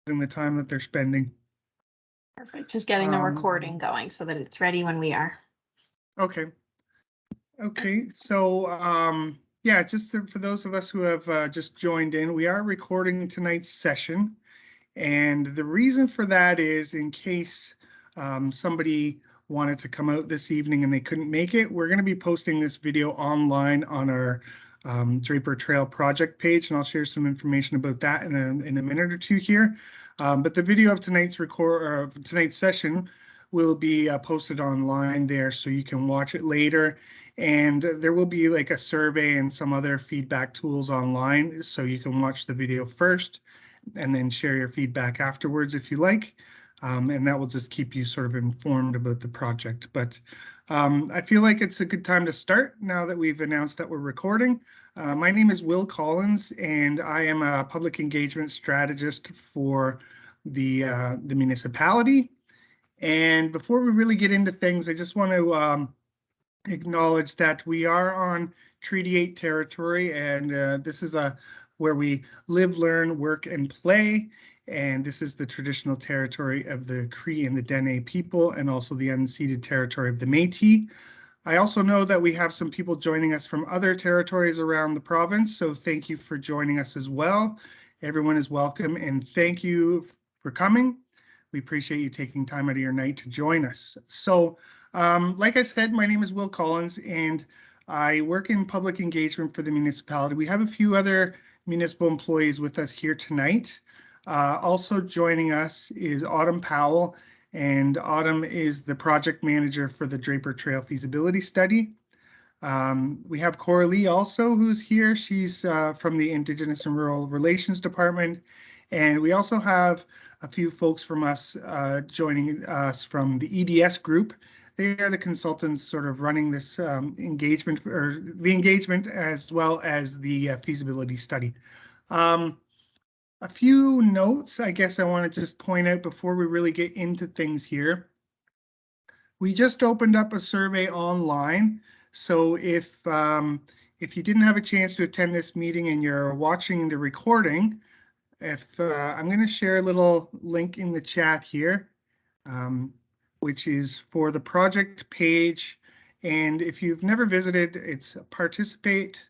in the time that they're spending. Perfect. Just getting the recording going so that it's ready when we are. Okay. Okay. So, yeah, just for those of us who have just joined in, we are recording tonight's session. And the reason for that is in case somebody wanted to come out this evening and they couldn't make it, we're going to be posting this video online on our Draper Trail project page, and I'll share some information about that in a minute or two here. But the video of tonight's session will be posted online there, so you can watch it later. And there will be like a survey and some other feedback tools online, so you can watch the video first and then share your feedback afterwards if you like. And that will just keep you sort of informed about the project. But I feel like it's a good time to start now that we've announced that we're recording. My name is Will Collins, and I am a public engagement strategist for the municipality. And before we really get into things, I just want to acknowledge that we are on Treaty 8 territory, and this is where we live, learn, work, and play. And this is the traditional territory of the Cree and the Dene people, and also the unceded territory of the Métis. I also know that we have some people joining us from other territories around the province, so thank you for joining us as well. Everyone is welcome, and thank you for coming. We appreciate you taking time out of your night to join us. So, like I said, my name is Will Collins, and I work in public engagement for the municipality. We have a few other municipal employees with us here tonight. Also joining us is Autumn Powell, and Autumn is the project manager for the Draper Trail Feasibility Study. We have Coralie also, who's here. She's from the Indigenous and Rural Relations Department. And we also have a few folks from us joining us from the EDS group. They are the consultants sort of running this engagement, or the engagement, as well as the feasibility study. A few notes, I guess I want to just point out before we really get into things here. We just opened up a survey online. So if you didn't have a chance to attend this meeting and you're watching the recording, I'm going to share a little link in the chat here, which is for the project page. And if you've never visited, it's Participate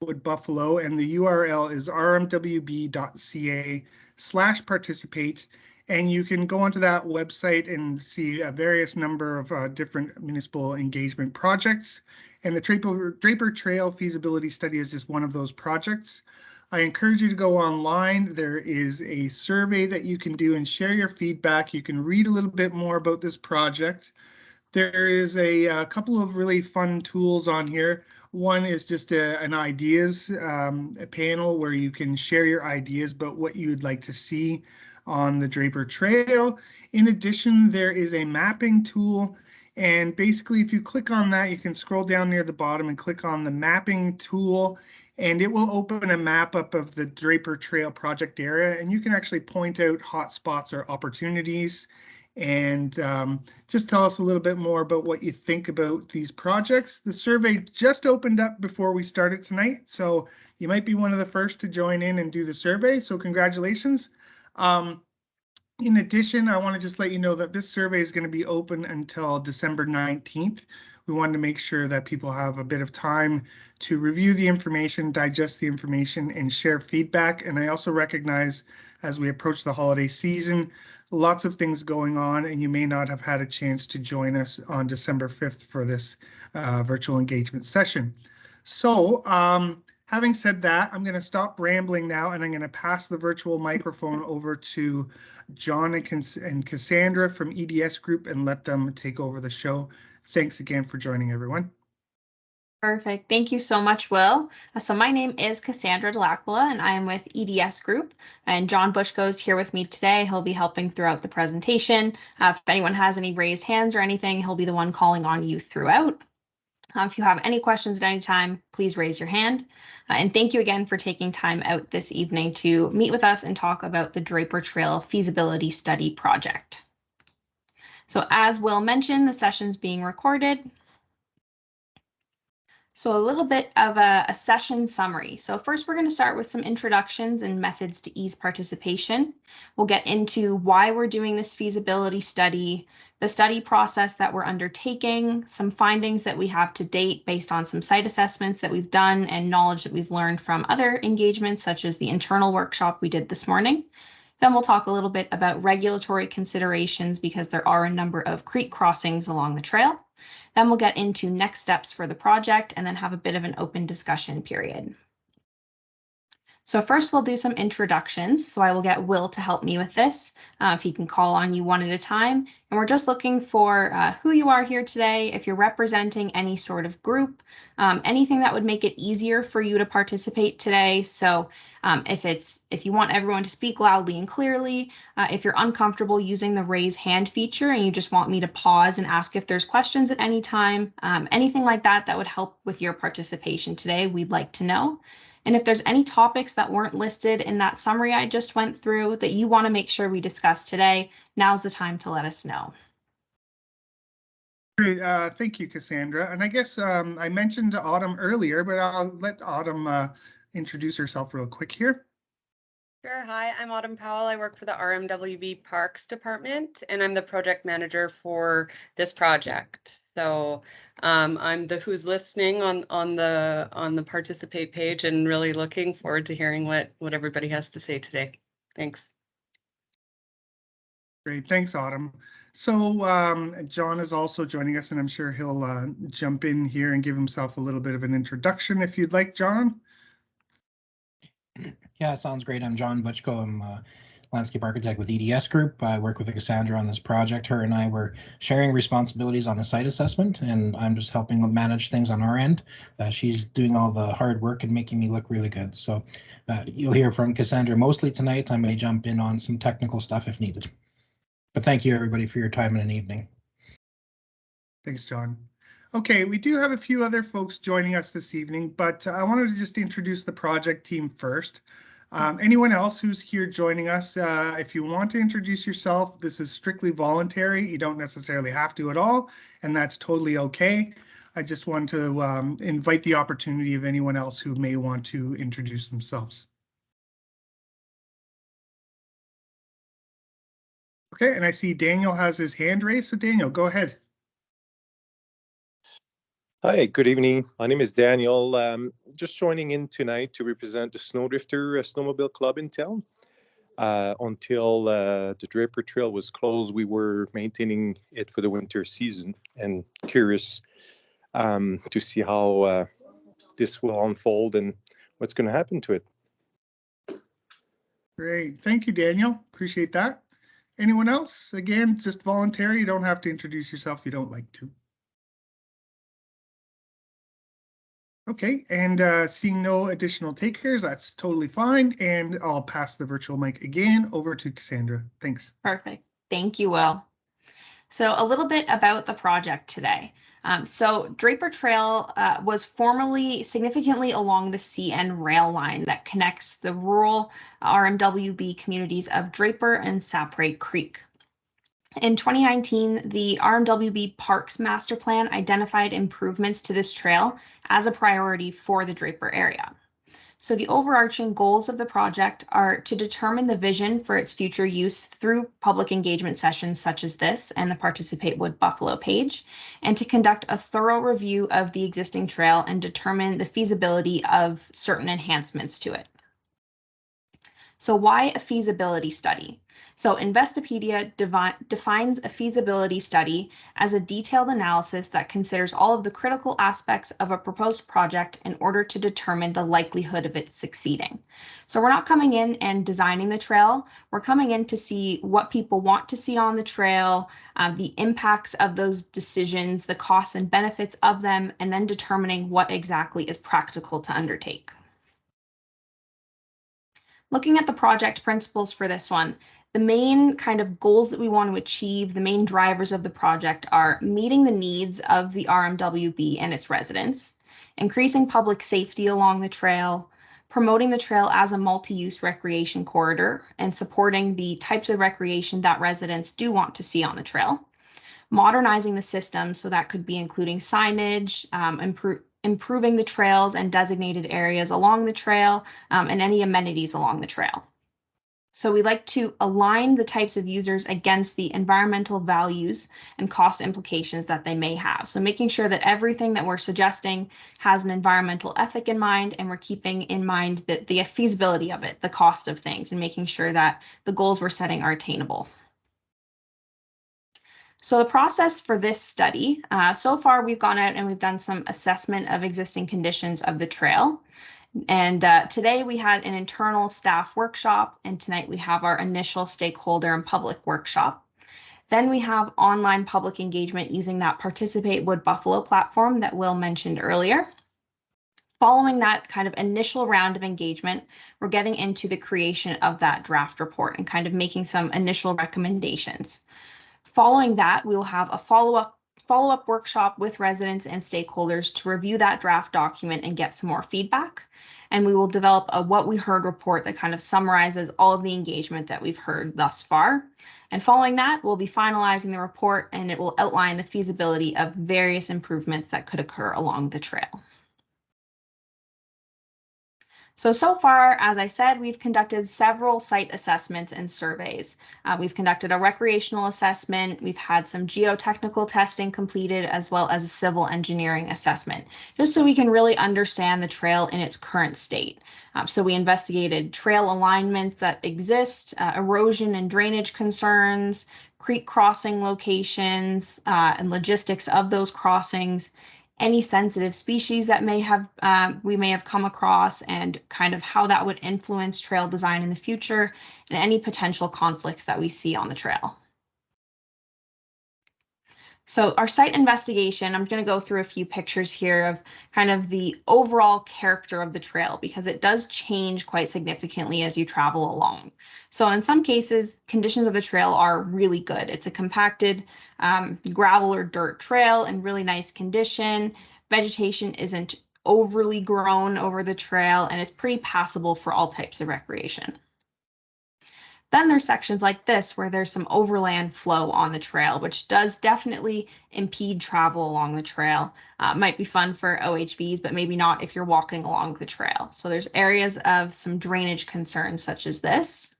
with Buffalo, and the URL is rmwb.ca/participate. And you can go onto that website and see a various number of different municipal engagement projects. And the Draper Trail Feasibility Study is just one of those projects. I encourage you to go online. There is a survey that you can do and share your feedback. You can read a little bit more about this project. There is a couple of really fun tools on here. One is just an ideas a panel where you can share your ideas about what you would like to see on the Draper Trail. In addition, there is a mapping tool. And basically, if you click on that, you can scroll down near the bottom and click on the mapping tool, and it will open a map up of the Draper Trail project area. And you can actually point out hotspots or opportunities, and just tell us a little bit more about what you think about these projects. The survey just opened up before we started tonight, so you might be one of the first to join in and do the survey, so congratulations. In addition, I want to just let you know that this survey is going to be open until December 19th. We wanted to make sure that people have a bit of time to review the information, digest the information, and share feedback. And I also recognize, as we approach the holiday season, lots of things going on, and you may not have had a chance to join us on December 5th for this virtual engagement session. So having said that, I'm going to stop rambling now, and I'm going to pass the virtual microphone over to John and Cassandra from EDS Group and let them take over the show. Thanks again for joining, everyone. Perfect. Thank you so much, Will. So my name is Cassandra Delacqua, and I am with EDS Group. And John Bushko is here with me today. He'll be helping throughout the presentation. If anyone has any raised hands or anything, he'll be the one calling on you throughout. If you have any questions at any time, please raise your hand. And thank you again for taking time out this evening to meet with us and talk about the Draper Trail Feasibility Study project. So as Will mentioned, the session's being recorded. So a little bit of a session summary. So first, we're going to start with some introductions and methods to ease participation. We'll get into why we're doing this feasibility study, the study process that we're undertaking, some findings that we have to date based on some site assessments that we've done and knowledge that we've learned from other engagements, such as the internal workshop we did this morning. Then we'll talk a little bit about regulatory considerations because there are a number of creek crossings along the trail. Then we'll get into next steps for the project and then have a bit of an open discussion period. So first we'll do some introductions. So I will get Will to help me with this, if he can call on you one at a time. And we're just looking for who you are here today, if you're representing any sort of group, anything that would make it easier for you to participate today. So if you want everyone to speak loudly and clearly, if you're uncomfortable using the raise hand feature and you just want me to pause and ask if there's questions at any time, anything like that that would help with your participation today, we'd like to know. And if there's any topics that weren't listed in that summary I just went through that you want to make sure we discuss today, now's the time to let us know. Great, thank you, Cassandra. And I guess I mentioned Autumn earlier, but I'll let Autumn introduce herself real quick here. Sure. Hi, I'm Autumn Powell. I work for the RMWB Parks Department, and I'm the project manager for this project. So I'm the who's listening on the participate page, and really looking forward to hearing what everybody has to say today. Thanks. Great, thanks, Autumn. So John is also joining us, and I'm sure he'll jump in here and give himself a little bit of an introduction if you'd like, John. Yeah, sounds great. I'm John Butchko. I'm a landscape architect with EDS Group. I work with Cassandra on this project. Her and I were sharing responsibilities on a site assessment, and I'm just helping manage things on our end. She's doing all the hard work and making me look really good. So you'll hear from Cassandra mostly tonight. I may jump in on some technical stuff if needed. But thank you, everybody, for your time in an evening. Thanks, John. Okay, we do have a few other folks joining us this evening, but I wanted to just introduce the project team first. Anyone else who's here joining us, if you want to introduce yourself, this is strictly voluntary. You don't necessarily have to at all, and that's totally okay. I just want to invite the opportunity of anyone else who may want to introduce themselves. Okay, and I see Daniel has his hand raised, so Daniel, go ahead. Hi, good evening. My name is Daniel. Just joining in tonight to represent the Snowdrifter Snowmobile Club in town. Until the Draper Trail was closed, we were maintaining it for the winter season, and curious to see how this will unfold and what's going to happen to it. Great, thank you, Daniel. Appreciate that. Anyone else? Again, just voluntary. You don't have to introduce yourself if you don't like to. Okay, and seeing no additional takers, that's totally fine. And I'll pass the virtual mic again over to Cassandra. Thanks. Perfect. Thank you, Will. So a little bit about the project today. So Draper Trail was formerly significantly along the CN rail line that connects the rural RMWB communities of Draper and Sapray Creek. In 2019, the RMWB Parks Master Plan identified improvements to this trail as a priority for the Draper area. So the overarching goals of the project are to determine the vision for its future use through public engagement sessions such as this and the Participate Wood Buffalo page, and to conduct a thorough review of the existing trail and determine the feasibility of certain enhancements to it. So why a feasibility study? So Investopedia defines a feasibility study as a detailed analysis that considers all of the critical aspects of a proposed project in order to determine the likelihood of its succeeding. So we're not coming in and designing the trail. We're coming in to see what people want to see on the trail, the impacts of those decisions, the costs and benefits of them, and then determining what exactly is practical to undertake. Looking at the project principles for this one, the main kind of goals that we want to achieve, the main drivers of the project are meeting the needs of the RMWB and its residents, increasing public safety along the trail, promoting the trail as a multi-use recreation corridor, and supporting the types of recreation that residents do want to see on the trail, modernizing the system, so that could be including signage, improving the trails and designated areas along the trail, and any amenities along the trail. So we like to align the types of users against the environmental values and cost implications that they may have. So making sure that everything that we're suggesting has an environmental ethic in mind, and we're keeping in mind that the feasibility of it, the cost of things, and making sure that the goals we're setting are attainable. So the process for this study, so far we've gone out and we've done some assessment of existing conditions of the trail. And today we had an internal staff workshop, and tonight we have our initial stakeholder and public workshop. Then we have online public engagement using that Participate Wood Buffalo platform that Will mentioned earlier. Following that kind of initial round of engagement, we're getting into the creation of that draft report and kind of making some initial recommendations. Following that, we will have a follow-up workshop with residents and stakeholders to review that draft document and get some more feedback. And we will develop a what we heard report that kind of summarizes all of the engagement that we've heard thus far. And following that, we'll be finalizing the report, and it will outline the feasibility of various improvements that could occur along the trail. So far, as I said, we've conducted several site assessments and surveys. We've conducted a recreational assessment. We've had some geotechnical testing completed, as well as a civil engineering assessment, just so we can really understand the trail in its current state. So we investigated trail alignments that exist, erosion and drainage concerns, creek crossing locations, and logistics of those crossings, any sensitive species that we may have come across, and kind of how that would influence trail design in the future, and any potential conflicts that we see on the trail. So our site investigation, I'm going to go through a few pictures here of kind of the overall character of the trail, because it does change quite significantly as you travel along. So in some cases, conditions of the trail are really good. It's a compacted gravel or dirt trail in really nice condition. Vegetation isn't overly grown over the trail, and it's pretty passable for all types of recreation. Then there's sections like this where there's some overland flow on the trail, which does definitely impede travel along the trail. Might be fun for OHVs, but maybe not if you're walking along the trail. So there's areas of some drainage concerns such as this.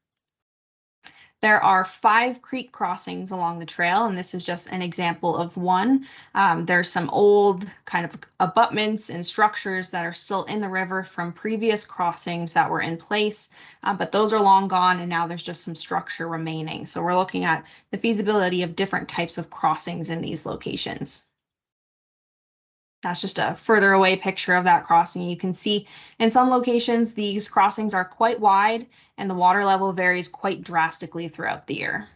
There are 5 creek crossings along the trail, and this is just an example of one. There's some old kind of abutments and structures that are still in the river from previous crossings that were in place, but those are long gone, and now there's just some structure remaining. So we're looking at the feasibility of different types of crossings in these locations. That's just a further away picture of that crossing. You can see in some locations, these crossings are quite wide, and the water level varies quite drastically throughout the year.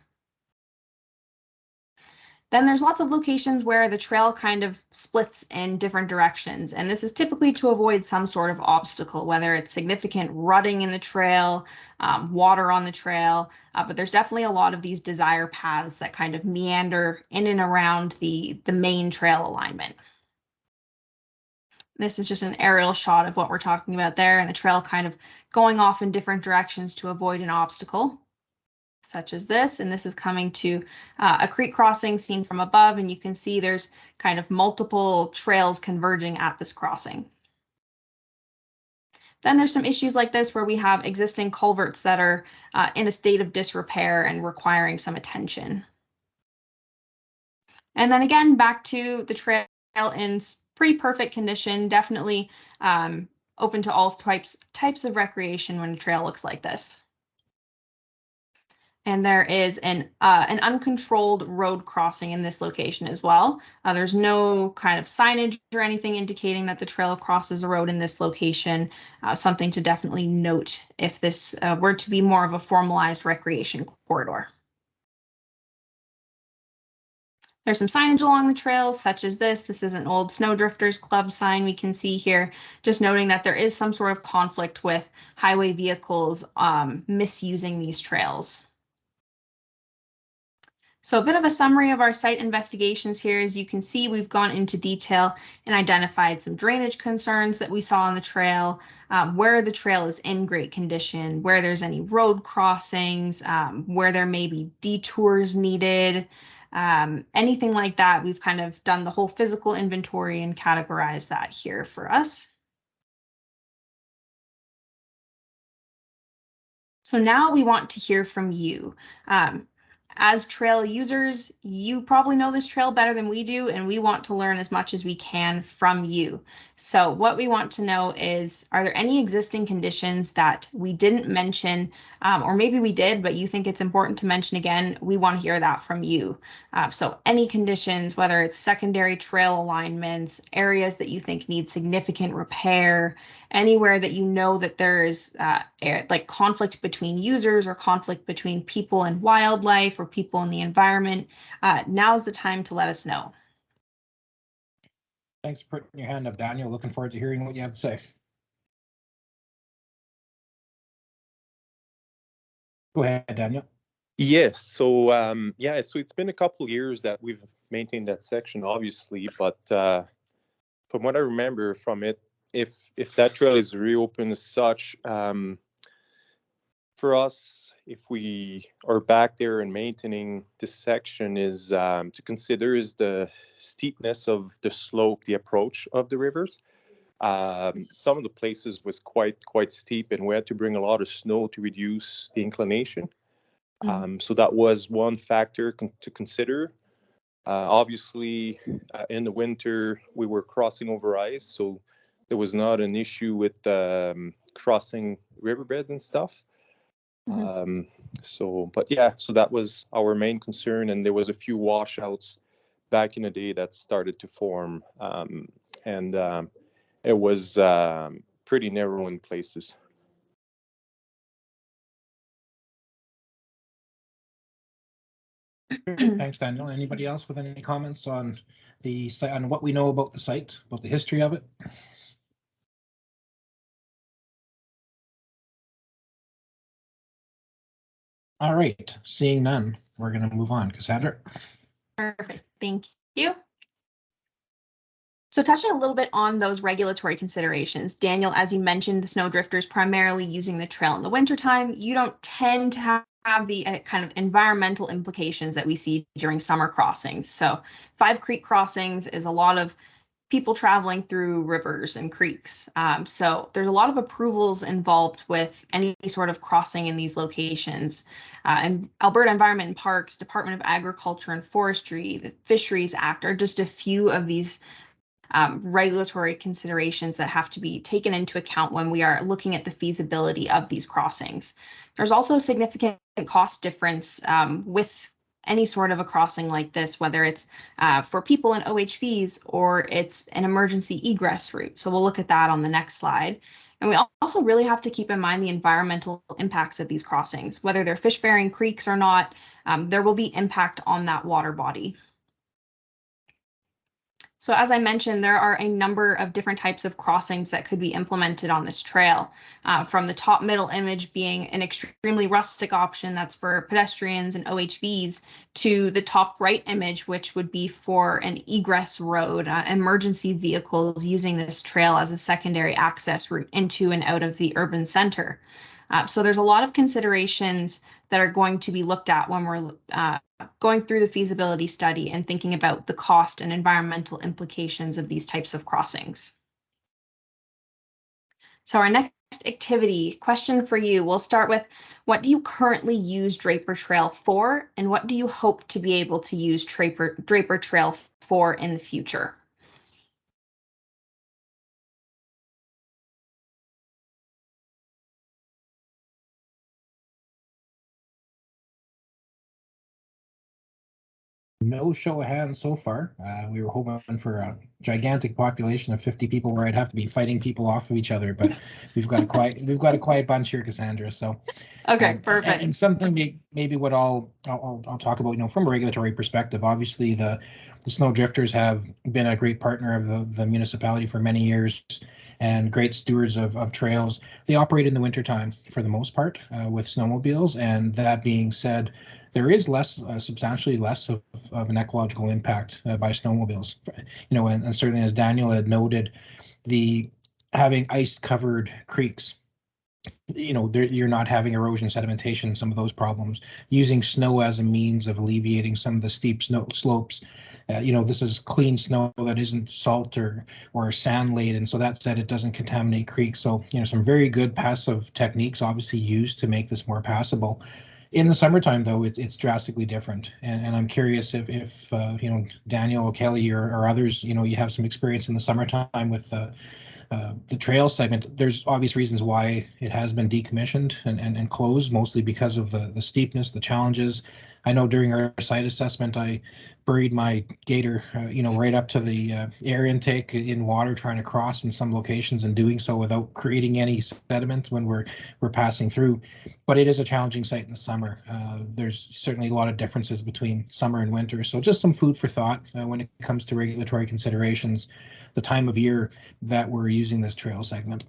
Then there's lots of locations where the trail kind of splits in different directions, and this is typically to avoid some sort of obstacle, whether it's significant rutting in the trail, water on the trail, but there's definitely a lot of these desire paths that kind of meander in and around the main trail alignment. This is just an aerial shot of what we're talking about there, and the trail kind of going off in different directions to avoid an obstacle, such as this. And this is coming to a creek crossing seen from above, and you can see there's kind of multiple trails converging at this crossing. Then there's some issues like this where we have existing culverts that are in a state of disrepair and requiring some attention. And then again, back to the trail in pretty perfect condition, definitely open to all types of recreation when a trail looks like this. And there is an uncontrolled road crossing in this location as well. There's no kind of signage or anything indicating that the trail crosses a road in this location. Something to definitely note if this were to be more of a formalized recreation corridor. There's some signage along the trails, such as this. This is an old Snowdrifters Club sign we can see here, just noting that there is some sort of conflict with highway vehicles misusing these trails. So a bit of a summary of our site investigations here. As you can see, we've gone into detail and identified some drainage concerns that we saw on the trail, where the trail is in great condition, where there's any road crossings, where there may be detours needed. anything like that. We've kind of done the whole physical inventory and categorized that here for us. So now we want to hear from you. As trail users, you probably know this trail better than we do, and we want to learn as much as we can from you. So what we want to know is, are there any existing conditions that we didn't mention, or maybe we did, but you think it's important to mention again? We want to hear that from you. So any conditions, whether it's secondary trail alignments, areas that you think need significant repair, anywhere that you know that there is like conflict between users or conflict between people and wildlife or people in the environment, now is the time to let us know. Thanks for putting your hand up, Daniel. Looking forward to hearing what you have to say. Go ahead, Daniel. Yes, so yeah, so it's been a couple of years that we've maintained that section, obviously, but from what I remember from it, if that trail is reopened as such, for us, if we are back there and maintaining this section, is to consider is the steepness of the slope, the approach of the rivers. Some of the places was quite steep, and we had to bring a lot of snow to reduce the inclination. So that was one factor to consider. Obviously, in the winter, we were crossing over ice, so there was not an issue with crossing riverbeds and stuff. But yeah, so that was our main concern, and there was a few washouts back in the day that started to form, and it was pretty narrow in places. Thanks, Daniel. Anybody else with any comments on the site, on what we know about the site, about the history of it? All right, seeing none, we're going to move on. Cassandra? Perfect, thank you. So touching a little bit on those regulatory considerations, Daniel, as you mentioned, the snowdrifters primarily using the trail in the wintertime, you don't tend to have the kind of environmental implications that we see during summer crossings. So 5 creek crossings is a lot of people traveling through rivers and creeks. So there's a lot of approvals involved with any sort of crossing in these locations. And Alberta Environment and Parks, Department of Agriculture and Forestry, the Fisheries Act are just a few of these regulatory considerations that have to be taken into account when we are looking at the feasibility of these crossings. There's also a significant cost difference with any sort of a crossing like this, whether it's for people in OHVs or it's an emergency egress route. So we'll look at that on the next slide. And we also really have to keep in mind the environmental impacts of these crossings, whether they're fish-bearing creeks or not, there will be impact on that water body. So as I mentioned, there are a number of different types of crossings that could be implemented on this trail, from the top middle image being an extremely rustic option that's for pedestrians and OHVs, to the top right image, which would be for an egress road, emergency vehicles using this trail as a secondary access route into and out of the urban center. So there's a lot of considerations that are going to be looked at when we're going through the feasibility study and thinking about the cost and environmental implications of these types of crossings. So our next activity question for you, we'll start with, what do you currently use Draper Trail for, and what do you hope to be able to use Draper Trail for in the future? No show of hands so far. We were hoping for a gigantic population of 50 people where I'd have to be fighting people off of each other, but we've got a quiet bunch here, Cassandra. So okay, perfect. And something maybe what I'll talk about, from a regulatory perspective. Obviously, the snowdrifters have been a great partner of the municipality for many years and great stewards of trails. They operate in the wintertime for the most part with snowmobiles, and that being said, there is substantially less of an ecological impact by snowmobiles. And certainly, as Daniel had noted, the having ice-covered creeks you're not having erosion, sedimentation, some of those problems. Using snow as a means of alleviating some of the steep snow slopes. This is clean snow that isn't salt or sand laden. So that said, it doesn't contaminate creeks. So, some very good passive techniques obviously used to make this more passable. In the summertime, though, it's drastically different. And I'm curious if Daniel or Kelly or others, you have some experience in the summertime with the trail segment. There's obvious reasons why it has been decommissioned and closed, mostly because of the steepness, the challenges. I know during our site assessment, I buried my gator, right up to the air intake in water, trying to cross in some locations and doing so without creating any sediment when we're passing through. But it is a challenging site in the summer. There's certainly a lot of differences between summer and winter. So just some food for thought when it comes to regulatory considerations, the time of year that we're using this trail segment.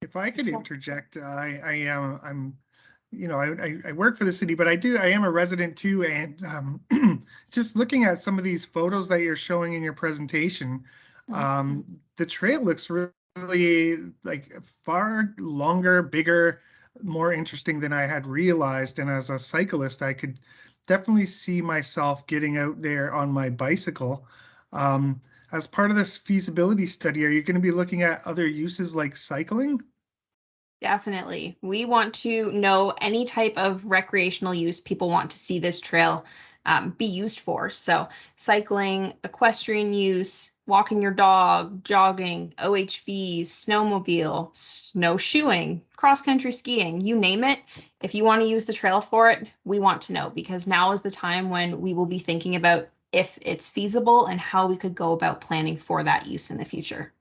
If I could interject, I'm, I work for the city, but I am a resident too. And just looking at some of these photos that you're showing in your presentation, the trail looks really like far longer, bigger, more interesting than I had realized. And as a cyclist, I could definitely see myself getting out there on my bicycle. As part of this feasibility study, are you going to be looking at other uses like cycling? Definitely. We want to know any type of recreational use people want to see this trail be used for. So cycling, equestrian use, walking your dog, jogging, OHVs, snowmobile, snowshoeing, cross-country skiing, you name it. If you want to use the trail for it, we want to know, because now is the time when we will be thinking about if it's feasible and how we could go about planning for that use in the future.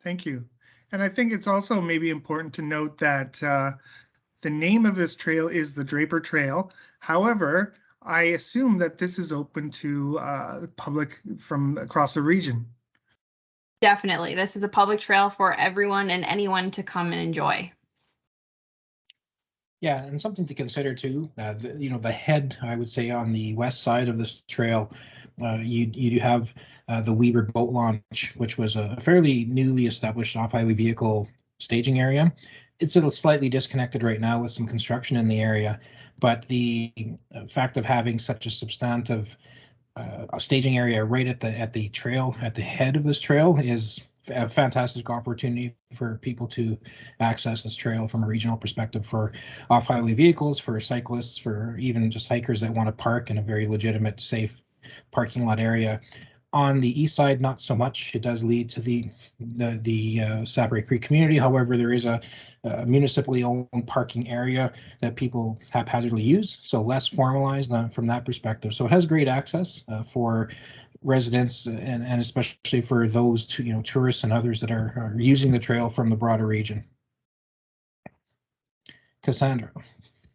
Thank you. And I think it's also maybe important to note that the name of this trail is the Draper Trail. However, I assume that this is open to public from across the region. Definitely. This is a public trail for everyone and anyone to come and enjoy. Yeah, and something to consider too, the head, I would say, on the west side of this trail, you do have the Weber boat launch, which was a fairly newly established off-highway vehicle staging area. It's a little slightly disconnected right now with some construction in the area, but the fact of having such a substantive staging area right at the trail, at the head of this trail, is a fantastic opportunity for people to access this trail from a regional perspective, for off-highway vehicles, for cyclists, for even just hikers that want to park in a very legitimate, safe parking lot area. On the east side, not so much. It does lead to the Sapere Creek community. However, there is a municipally owned parking area that people haphazardly use, so less formalized from that perspective. So it has great access for residents and especially for those tourists and others that are using the trail from the broader region. Cassandra.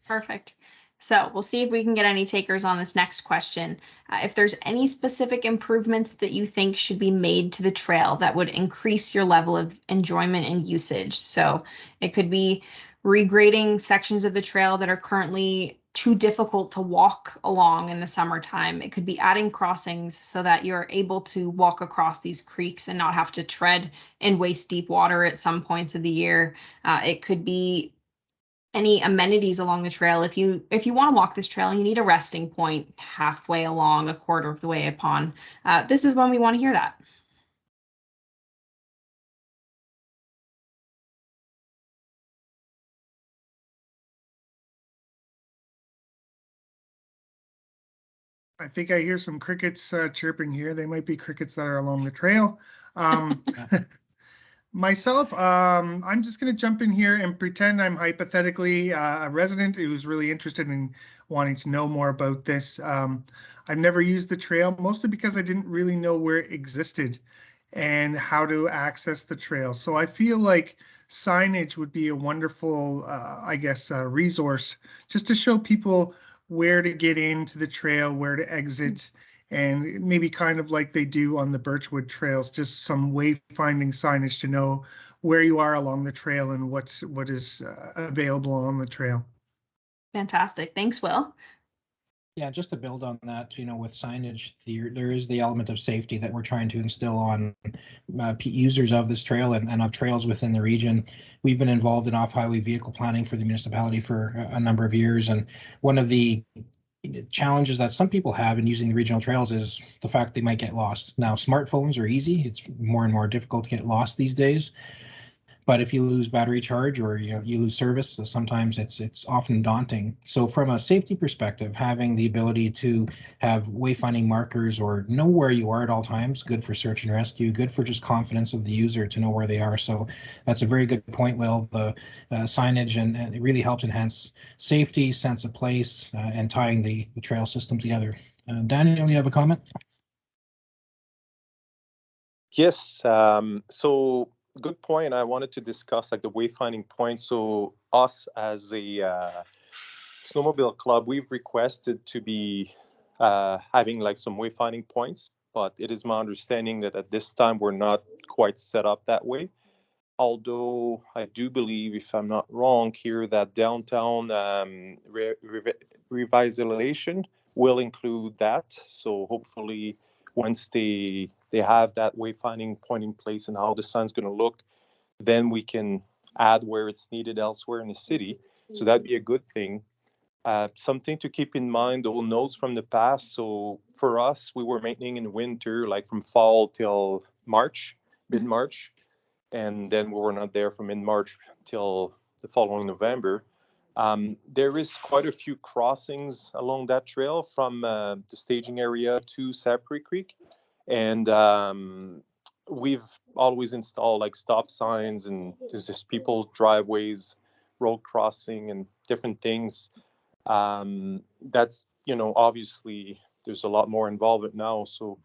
Perfect. So we'll see if we can get any takers on this next question. If there's any specific improvements that you think should be made to the trail that would increase your level of enjoyment and usage. So it could be regrading sections of the trail that are currently too difficult to walk along in the summertime. It could be adding crossings so that you're able to walk across these creeks and not have to tread in waist deep water at some points of the year. It could be any amenities along the trail. If you want to walk this trail, you need a resting point halfway along, a quarter of the way upon. This is when we want to hear that. I think I hear some crickets chirping here. They might be crickets that are along the trail. Myself, I'm just going to jump in here and pretend I'm hypothetically a resident who's really interested in wanting to know more about this. I've never used the trail, mostly because I didn't really know where it existed and how to access the trail. So I feel like signage would be a wonderful, resource just to show people where to get into the trail, where to exit, and maybe kind of like they do on the Birchwood trails, just some wayfinding signage to know where you are along the trail and what is available on the trail. Fantastic. Thanks, Will. Yeah, just to build on that, with signage, there is the element of safety that we're trying to instill on users of this trail and of trails within the region. We've been involved in off-highway vehicle planning for the municipality for a number of years, and one of the challenges that some people have in using the regional trails is the fact they might get lost. Now, smartphones are easy. It's more and more difficult to get lost these days. But if you lose battery charge or you lose service, so sometimes it's often daunting. So from a safety perspective, having the ability to have wayfinding markers or know where you are at all times, good for search and rescue, good for just confidence of the user to know where they are. So that's a very good point, Will. The signage and it really helps enhance safety, sense of place, and tying the trail system together. Daniel, you have a comment? Yes. So good point. I wanted to discuss like the wayfinding point. So us as a snowmobile club, we've requested to be having like some wayfinding points, but it is my understanding that at this time we're not quite set up that way. Although I do believe, if I'm not wrong here, that downtown revitalization will include that. So hopefully, once they have that wayfinding point in place and how the sign's going to look, then we can add where it's needed elsewhere in the city. So that'd be a good thing. Something to keep in mind, old notes from the past. So for us, we were maintaining in winter, like from fall till March, mid-March, and then we were not there from mid-March till the following November. There is quite a few crossings along that trail from the staging area to Sapri Creek, and we've always installed like stop signs and there's just people's driveways, road crossing, and different things. That's obviously there's a lot more involved now, so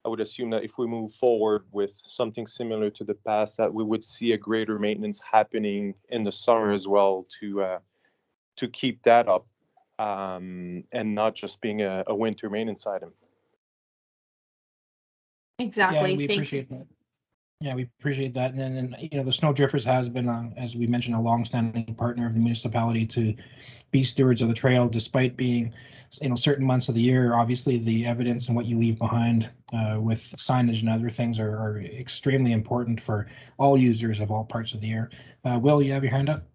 I would assume that if we move forward with something similar to the past, that we would see a greater maintenance happening in the summer as well to keep that up, and not just being a winter maintenance item. Exactly. Yeah, we Thanks. appreciate that. Yeah, we appreciate that. And then, the Snow Drifters has been, as we mentioned, a longstanding partner of the municipality to be stewards of the trail, despite being, certain months of the year. Obviously, the evidence and what you leave behind with signage and other things are extremely important for all users of all parts of the year. Will, you have your hand up?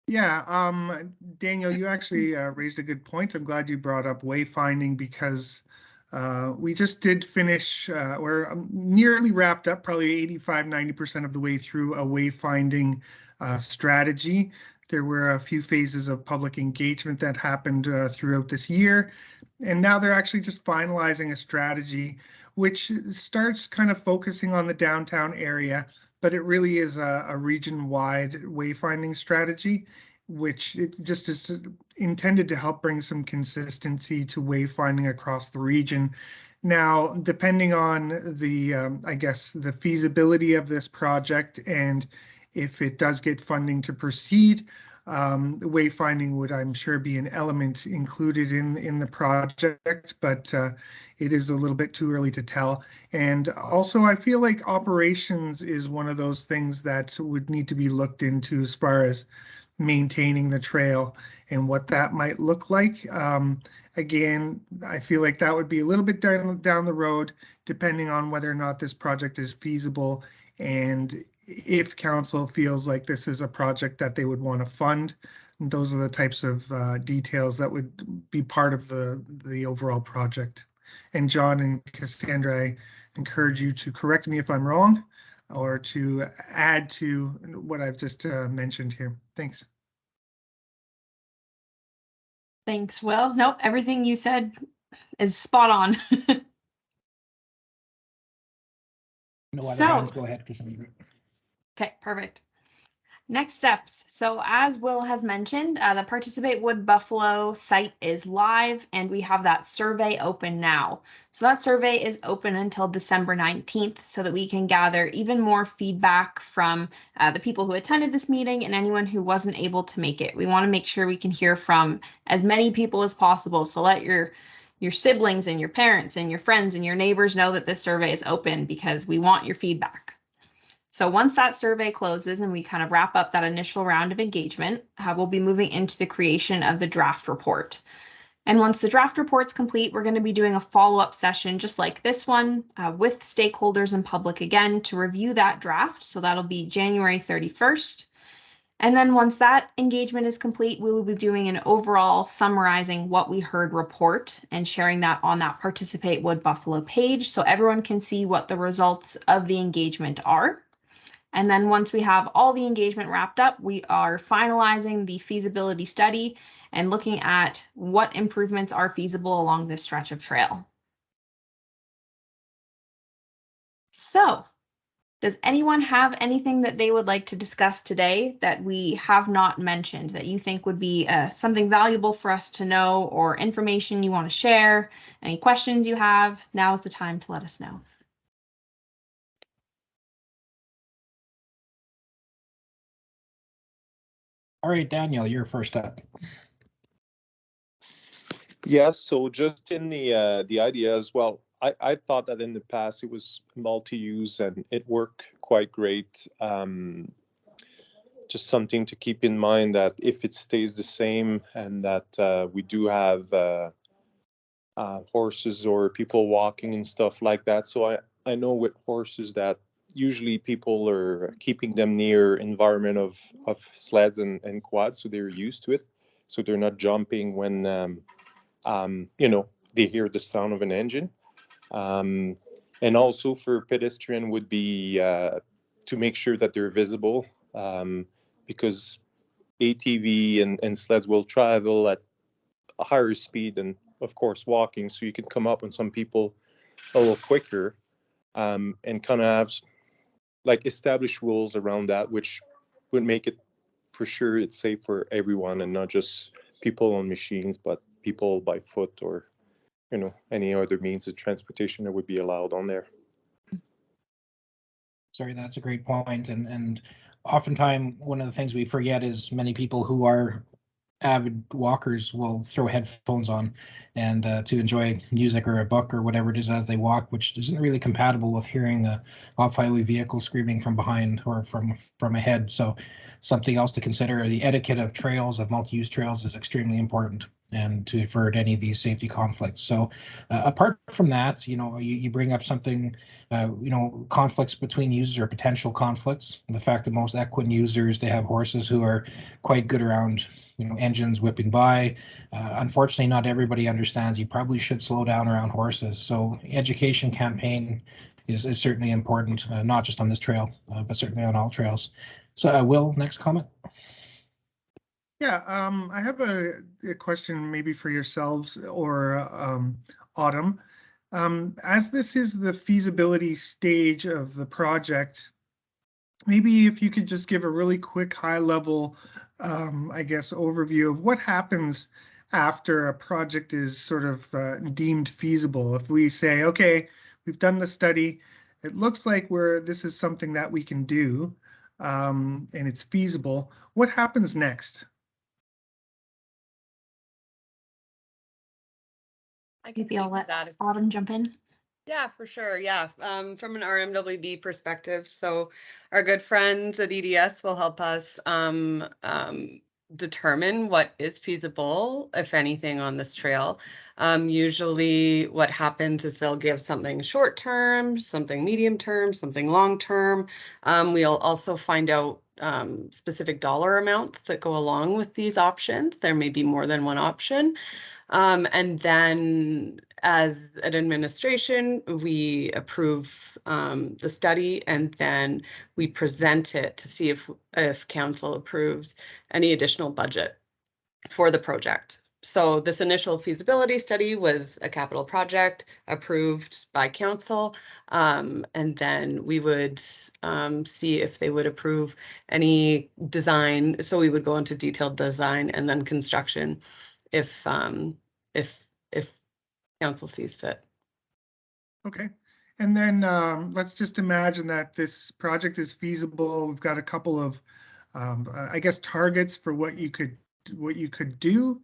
Yeah, Daniel, you actually raised a good point. I'm glad you brought up wayfinding because we just did finish, we're nearly wrapped up, probably 85, 90% of the way through a wayfinding strategy. There were a few phases of public engagement that happened throughout this year. And now they're actually just finalizing a strategy which starts kind of focusing on the downtown area, but it really is a region-wide wayfinding strategy, which it just is intended to help bring some consistency to wayfinding across the region. Now, depending on the, I guess, the feasibility of this project and if it does get funding to proceed, wayfinding would, I'm sure, be an element included in the project, but it is a little bit too early to tell. And also, I feel like operations is one of those things that would need to be looked into as far as maintaining the trail and what that might look like. Again, I feel like that would be a little bit down the road, depending on whether or not this project is feasible and if council feels like this is a project that they would want to fund. Those are the types of details that would be part of the overall project. And John and Cassandra, I encourage you to correct me if I'm wrong or to add to what I've just mentioned here. Thanks. Thanks, Will. Nope, everything you said is spot on. No other So- hands. Go ahead, Cassandra. Okay, perfect. Next steps. So as Will has mentioned, the Participate Wood Buffalo site is live and we have that survey open now. So that survey is open until December 19th so that we can gather even more feedback from the people who attended this meeting and anyone who wasn't able to make it. We want to make sure we can hear from as many people as possible. So let your siblings and your parents and your friends and your neighbors know that this survey is open because we want your feedback. So once that survey closes and we kind of wrap up that initial round of engagement, we'll be moving into the creation of the draft report. And once the draft report's complete, we're going to be doing a follow-up session just like this one with stakeholders and public again to review that draft. So that'll be January 31st. And then once that engagement is complete, we will be doing an overall summarizing what we heard report and sharing that on that Participate Wood Buffalo page so everyone can see what the results of the engagement are. And then once we have all the engagement wrapped up, we are finalizing the feasibility study and looking at what improvements are feasible along this stretch of trail. So, does anyone have anything that they would like to discuss today that we have not mentioned that you think would be something valuable for us to know, or information you want to share? Any questions you have? Now is the time to let us know. All right, Daniel, you're first up. Yes, so just in the idea as well, I thought that in the past it was multi-use and it worked quite great. Just something to keep in mind that if it stays the same and that we do have horses or people walking and stuff like that. So I know with horses that usually people are keeping them near environment of sleds and quads, so they're used to it. So they're not jumping when you know, they hear the sound of an engine. And also for pedestrian would be to make sure that they're visible, because ATV and sleds will travel at a higher speed than, of course, walking. So you can come up on some people a little quicker, and kind of have like established rules around that, which would make it for sure it's safe for everyone and not just people on machines, but people by foot or, you know, any other means of transportation that would be allowed on there. Sorry, that's a great point. And oftentimes one of the things we forget is many people who are avid walkers will throw headphones on and to enjoy music or a book or whatever it is as they walk, which isn't really compatible with hearing a off-highway vehicle screaming from behind or from ahead. So something else to consider, the etiquette of trails, of multi-use trails, is extremely important, and to avert any of these safety conflicts. So apart from that, you know, you bring up something, you know, conflicts between users or potential conflicts. The fact that most equine users, they have horses who are quite good around, you know, engines whipping by. Unfortunately, not everybody understands you probably should slow down around horses. So education campaign is certainly important, not just on this trail, but certainly on all trails. So Will, next comment. Yeah, I have a question maybe for yourselves or Autumn. As this is the feasibility stage of the project, maybe if you could just give a really quick high level, I guess, overview of what happens after a project is sort of deemed feasible. If we say, okay, we've done the study, it looks like this is something that we can do, and it's feasible. What happens next? I can Maybe I'll speak to let that. Autumn jump in. Yeah, for sure. Yeah. From an RMWB perspective, so our good friends at EDS will help us determine what is feasible, if anything, on this trail. Usually what happens is they'll give something short term, something medium term, something long term. We'll also find out specific dollar amounts that go along with these options. There may be more than one option. And then as an administration, we approve the study, and then we present it to see if council approves any additional budget for the project. So this initial feasibility study was a capital project approved by council, and then we would see if they would approve any design. So we would go into detailed design and then construction if if council sees fit. Okay. And then let's just imagine that this project is feasible. We've got a couple of, I guess, targets for what you could do.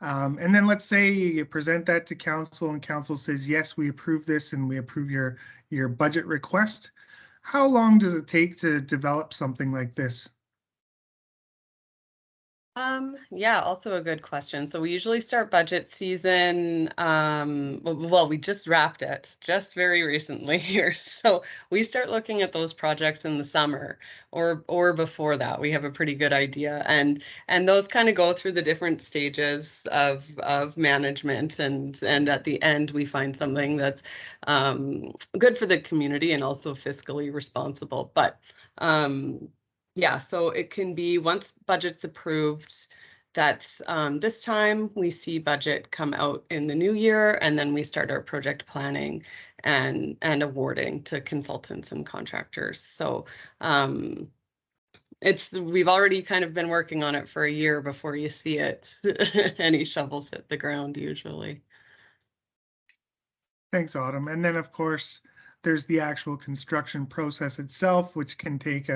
And then let's say you present that to council and council says, yes, we approve this and we approve your budget request. How long does it take to develop something like this? Yeah, also a good question. So we usually start budget season, well, we just wrapped it just very recently here. So we start looking at those projects in the summer or before that. We have a pretty good idea. And those kind of go through the different stages of management, and at the end we find something that's good for the community and also fiscally responsible. But yeah, so it can be once budget's approved, that's this time we see budget come out in the new year, and then we start our project planning and awarding to consultants and contractors. So we've already kind of been working on it for a year before you see it. Any shovels hit the ground usually. Thanks, Autumn. And then, of course, there's the actual construction process itself, which can take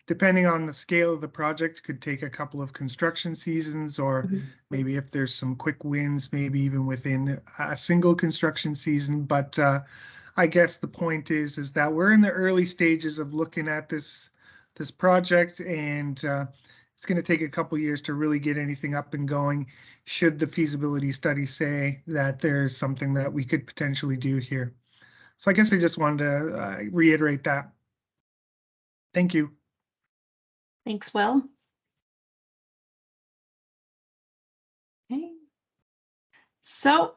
depending on the scale of the project, could take a couple of construction seasons, or maybe if there's some quick wins, maybe even within a single construction season. But I guess the point is that we're in the early stages of looking at this project, and it's going to take a couple years to really get anything up and going, should the feasibility study say that there's something that we could potentially do here. So I guess I just wanted to reiterate that. Thank you. Thanks, Will. Okay. So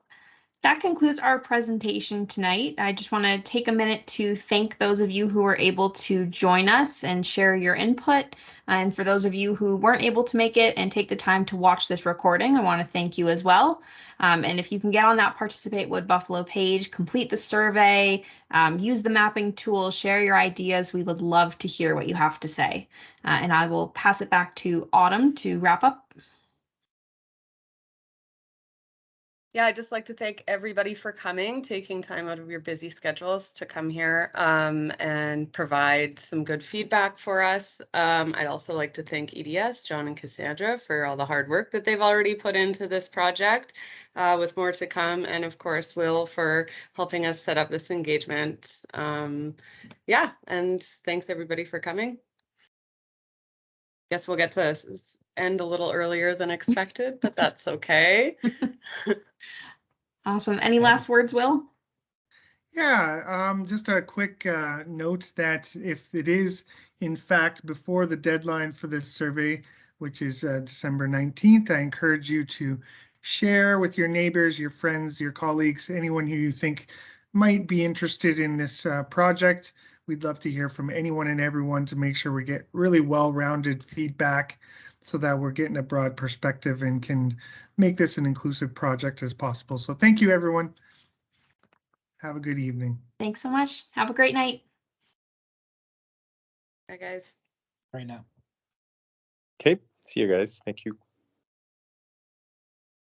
that concludes our presentation tonight. I just want to take a minute to thank those of you who were able to join us and share your input. And for those of you who weren't able to make it and take the time to watch this recording, I want to thank you as well. And if you can get on that Participate Wood Buffalo page, complete the survey, use the mapping tool, share your ideas. We would love to hear what you have to say. And I will pass it back to Autumn to wrap up. Yeah, I'd just like to thank everybody for coming, taking time out of your busy schedules to come here and provide some good feedback for us. I'd also like to thank EDS, John and Cassandra, for all the hard work that they've already put into this project, with more to come. And of course, Will, for helping us set up this engagement. Yeah, and thanks everybody for coming. Guess we'll get to end a little earlier than expected, but that's okay. Awesome. Any last words, Will? Yeah, just a quick note that if it is, in fact, before the deadline for this survey, which is December 19th, I encourage you to share with your neighbors, your friends, your colleagues, anyone who you think might be interested in this project. We'd love to hear from anyone and everyone to make sure we get really well-rounded feedback so that we're getting a broad perspective and can make this an inclusive project as possible. So thank you, everyone. Have a good evening. Thanks so much. Have a great night. Bye, guys. Right now. Okay, see you guys. Thank you.